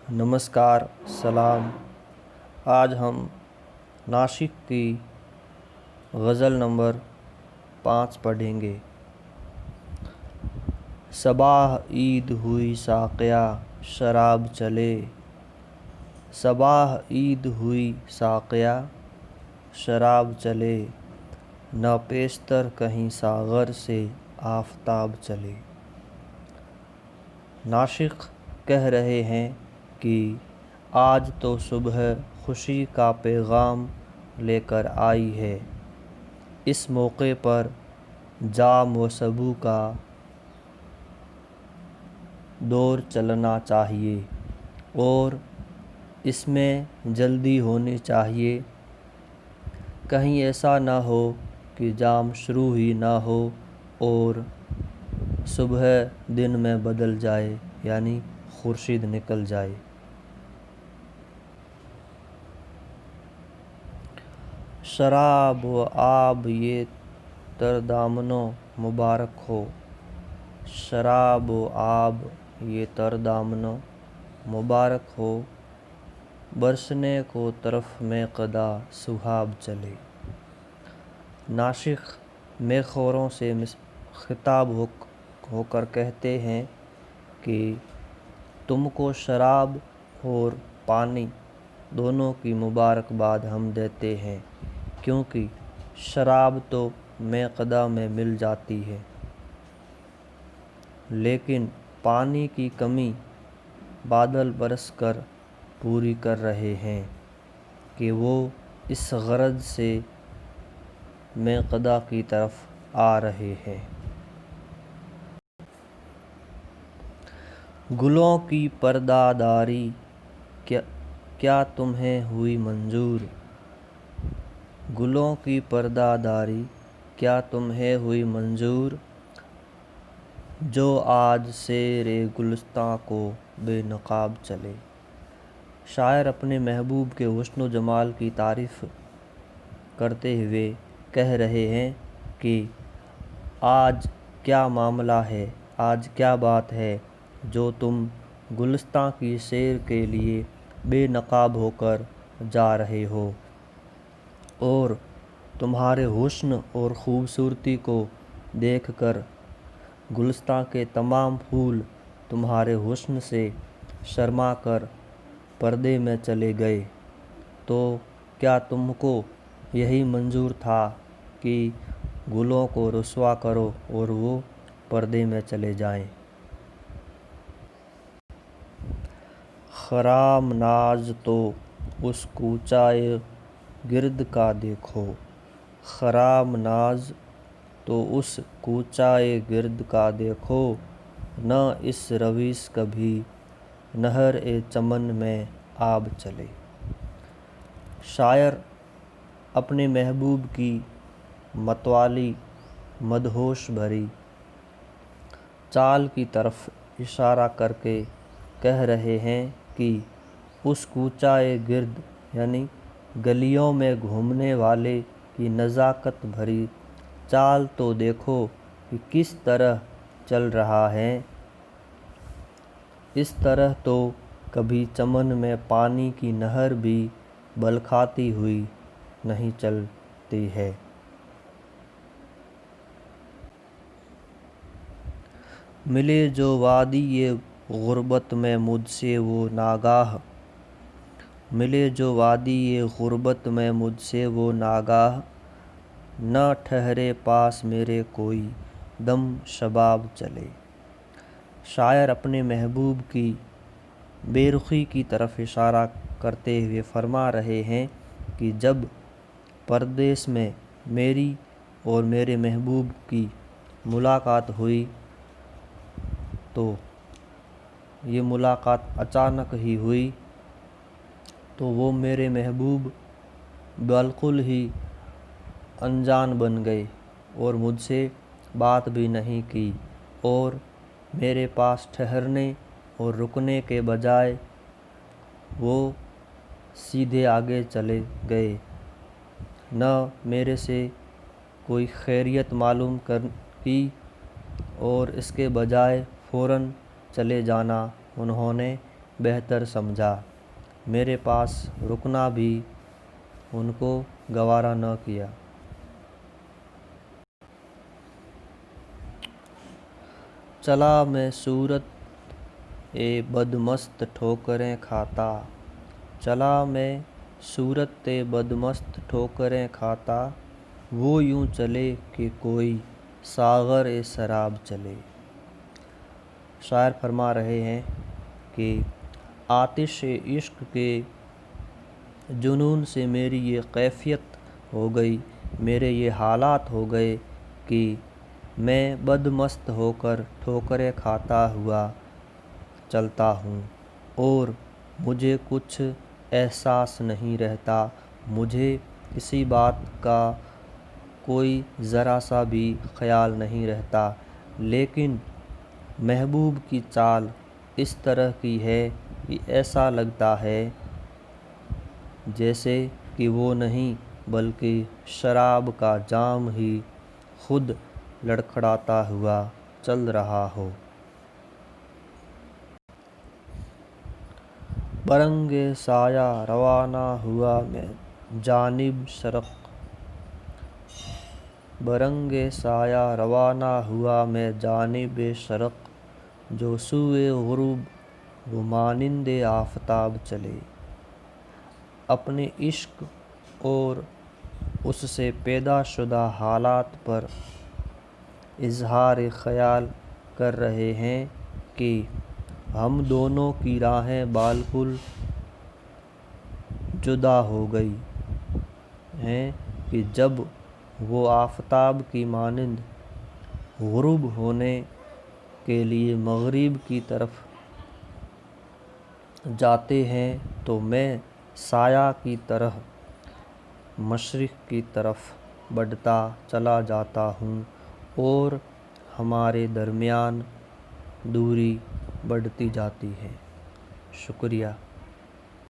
نمسکار، سلام۔ آج ہم ناسک کی غزل نمبر 5 پڑھیں گے۔ صباح عید ہوئی ساقیہ شراب چلے، صباح عید ہوئی ساقیہ شراب چلے، نہ پیشتر کہیں ساغر سے آفتاب چلے۔ ناسک کہہ رہے ہیں کہ آج تو صبح خوشی کا پیغام لے کر آئی ہے۔ اس موقع پر جام و سبو کا دور چلنا چاہیے اور اس میں جلدی ہونی چاہیے۔ کہیں ایسا نہ ہو کہ جام شروع ہی نہ ہو اور صبح دن میں بدل جائے، یعنی خورشید نکل جائے۔ شراب و آب یہ تر دامنوں مبارک ہو، شراب و آب یہ تر دامنوں مبارک ہو، برسنے کو طرف میں قدا سحاب چلے۔ ناسک میں خوروں سے خطاب ہو کر کہتے ہیں کہ تم کو شراب اور پانی دونوں کی مبارکباد ہم دیتے ہیں، کیونکہ شراب تو میں قدا میں مل جاتی ہے، لیکن پانی کی کمی بادل برس کر پوری کر رہے ہیں کہ وہ اس غرض سے میں قدا کی طرف آ رہے ہیں۔ گلوں کی پردہ داری کیا تمہیں ہوئی منظور، گلوں کی پردہ داری کیا تمہیں ہوئی منظور، جو آج سیر گلستاں کو بے نقاب چلے۔ شاعر اپنے محبوب کے حسن و جمال کی تعریف کرتے ہوئے کہہ رہے ہیں کہ آج کیا معاملہ ہے، آج کیا بات ہے جو تم گلستاں کی سیر کے لیے بے نقاب ہو کر جا رہے ہو، اور تمہارے حسن اور خوبصورتی کو دیکھ کر گلستاں کے تمام پھول تمہارے حسن سے شرما کر پردے میں چلے گئے، تو کیا تم کو یہی منظور تھا کہ گلوں کو رسوا کرو اور وہ پردے میں چلے جائیں؟ خرام ناز تو اس کوچۂ گرد کا دیکھو، خرام ناز تو اس کوچۂ گرد کا دیکھو، نہ اس رویس کبھی نہر چمن میں آب چلے۔ شاعر اپنے محبوب کی متوالی مدہوش بھری چال کی طرف اشارہ کر کے کہہ رہے ہیں کہ اس کوچۂ گرد یعنی گلیوں میں گھومنے والے کی نزاکت بھری چال تو دیکھو کہ کس طرح چل رہا ہے، اس طرح تو کبھی چمن میں پانی کی نہر بھی بلکھاتی ہوئی نہیں چلتی ہے۔ ملے جو وادی غربت میں مجھ سے وہ ناگاہ، ملے جو وادی غربت میں مجھ سے وہ ناگاہ، نہ ٹھہرے پاس میرے کوئی دم شباب چلے۔ شاعر اپنے محبوب کی بے رخی کی طرف اشارہ کرتے ہوئے فرما رہے ہیں کہ جب پردیس میں میری اور میرے محبوب کی ملاقات ہوئی تو یہ ملاقات اچانک ہی ہوئی، تو وہ میرے محبوب بالکل ہی انجان بن گئے اور مجھ سے بات بھی نہیں کی، اور میرے پاس ٹھہرنے اور رکنے کے بجائے وہ سیدھے آگے چلے گئے، نہ میرے سے کوئی خیریت معلوم کی، اور اس کے بجائے فوراً چلے جانا انہوں نے بہتر سمجھا۔ میرے پاس رکنا بھی ان کو گوارا نہ کیا۔ چلا میں صورت بدمست ٹھوکریں کھاتا، چلا میں صورت بدمست ٹھوکریں کھاتا، وہ یوں چلے کہ کوئی ساغر سراب چلے۔ شاعر فرما رہے ہیں کہ آتش عشق کے جنون سے میری یہ کیفیت ہو گئی، میرے یہ حالات ہو گئے کہ میں بدمست ہو کر ٹھوکریں کھاتا ہوا چلتا ہوں اور مجھے کچھ احساس نہیں رہتا، مجھے کسی بات کا کوئی ذرا سا بھی خیال نہیں رہتا، لیکن محبوب کی چال اس طرح کی ہے کہ ایسا لگتا ہے جیسے کہ وہ نہیں بلکہ شراب کا جام ہی خود لڑکھڑاتا ہوا چل رہا ہو۔ برنگ سایہ روانہ ہوا میں جانب شرق، برنگ سایہ روانہ ہوا میں جانب شرق، جو سوئے غروب وہ مانند آفتاب چلے۔ اپنے عشق اور اس سے پیدا شدہ حالات پر اظہار خیال کر رہے ہیں کہ ہم دونوں کی راہیں بالکل جدا ہو گئی ہیں کہ جب وہ آفتاب کی مانند غروب ہونے کے لیے مغرب کی طرف جاتے ہیں تو میں سایہ کی طرح مشرق کی طرف بڑھتا چلا جاتا ہوں اور ہمارے درمیان دوری بڑھتی جاتی ہے۔ شکریہ۔